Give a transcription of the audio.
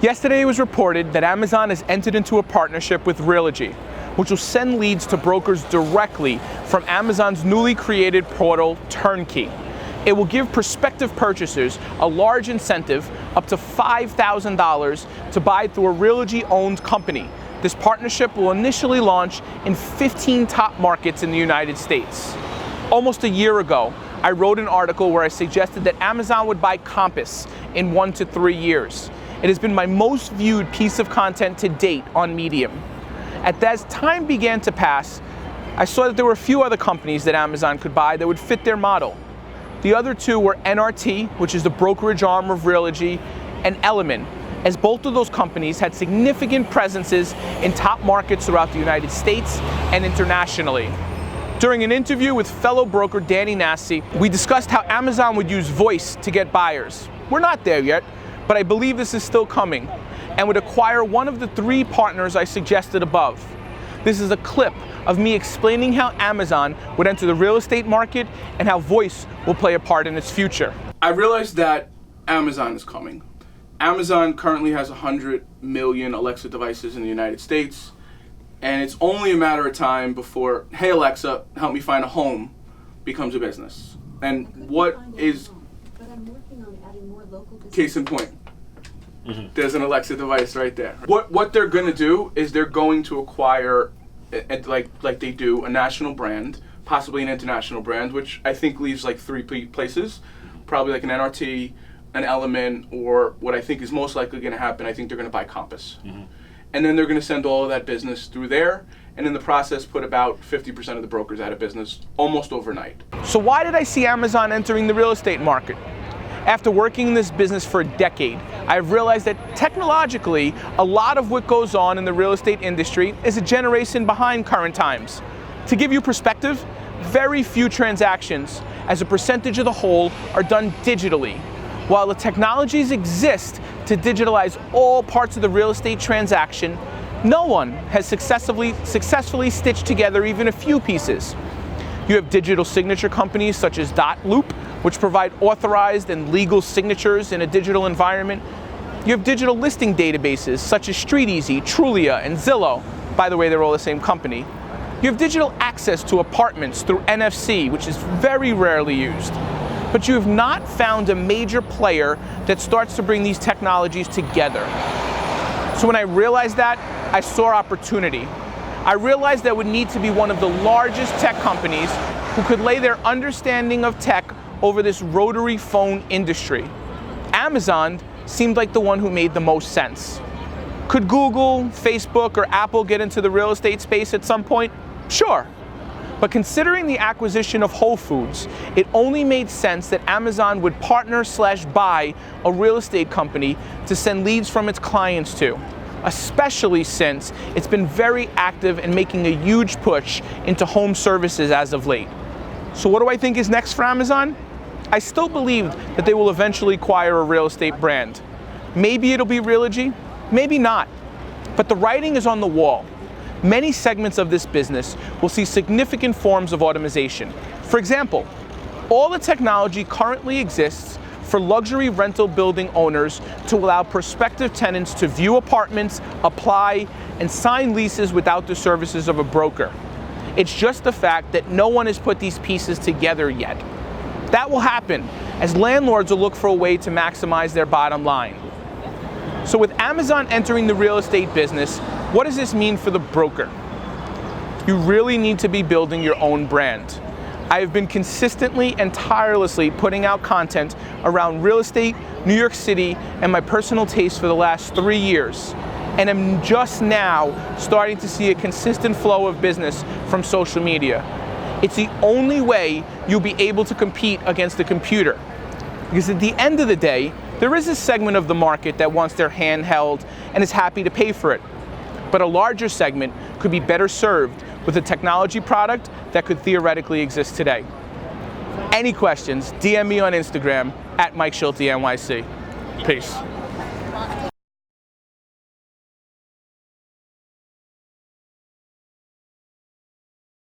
Yesterday it was reported that Amazon has entered into a partnership with Realogy, which will send leads to brokers directly from Amazon's newly created portal, Turnkey. It will give prospective purchasers a large incentive, up to $5,000, to buy through a Realogy-owned company. This partnership will initially launch in 15 top markets in the United States. Almost a year ago, I wrote an article where I suggested that Amazon would buy Compass in 1 to 3 years. It has been my most viewed piece of content to date on Medium. As time began to pass, I saw that there were a few other companies that Amazon could buy that would fit their model. The other two were NRT, which is the brokerage arm of Realogy, and Element, as both of those companies had significant presences in top markets throughout the United States and internationally. During an interview with fellow broker Danny Nassi, we discussed how Amazon would use voice to get buyers. We're not there yet, but I believe this is still coming, and would acquire one of the 3 partners I suggested above. This is a clip of me explaining how Amazon would enter the real estate market and how voice will play a part in its future. I realized that Amazon is coming. Amazon currently has 100 million Alexa devices in the United States, and it's only a matter of time before, hey Alexa, help me find a home, becomes a business. And what is, case in point, there's an Alexa device right there. What they're going to do is they're going to acquire, like they do, a national brand, possibly an international brand, which I think leaves like 3 places, probably like an NRT, an Element, or what I think is most likely going to happen, I think they're going to buy Compass. And then they're going to send all of that business through there, and in the process put about 50% of the brokers out of business almost overnight. So why did I see Amazon entering the real estate market? After working in this business for a decade, I've realized that technologically, a lot of what goes on in the real estate industry is a generation behind current times. To give you perspective, very few transactions, as a percentage of the whole, are done digitally. While the technologies exist to digitalize all parts of the real estate transaction, no one has successfully stitched together even a few pieces. You have digital signature companies such as Dotloop, which provide authorized and legal signatures in a digital environment. You have digital listing databases such as StreetEasy, Trulia, and Zillow. By the way, they're all the same company. You have digital access to apartments through NFC, which is very rarely used. But you have not found a major player that starts to bring these technologies together. So when I realized that, I saw opportunity. I realized there would need to be one of the largest tech companies who could lay their understanding of tech over this rotary phone industry. Amazon seemed like the one who made the most sense. Could Google, Facebook, or Apple get into the real estate space at some point? Sure. But considering the acquisition of Whole Foods, it only made sense that Amazon would partner/buy a real estate company to send leads from its clients to, especially since it's been very active in making a huge push into home services as of late. So what do I think is next for Amazon? I still believe that they will eventually acquire a real estate brand. Maybe it'll be Realogy, maybe not. But the writing is on the wall. Many segments of this business will see significant forms of automation. For example, all the technology currently exists for luxury rental building owners to allow prospective tenants to view apartments, apply, and sign leases without the services of a broker. It's just the fact that no one has put these pieces together yet. That will happen as landlords will look for a way to maximize their bottom line. So with Amazon entering the real estate business, what does this mean for the broker? You really need to be building your own brand. I have been consistently and tirelessly putting out content around real estate, New York City, and my personal taste for the last 3 years. And I'm just now starting to see a consistent flow of business from social media. It's the only way you'll be able to compete against the computer. Because at the end of the day, there is a segment of the market that wants their hand held and is happy to pay for it. But a larger segment could be better served with a technology product that could theoretically exist today. Any questions, DM me on Instagram @MikeSchulte NYC. Peace.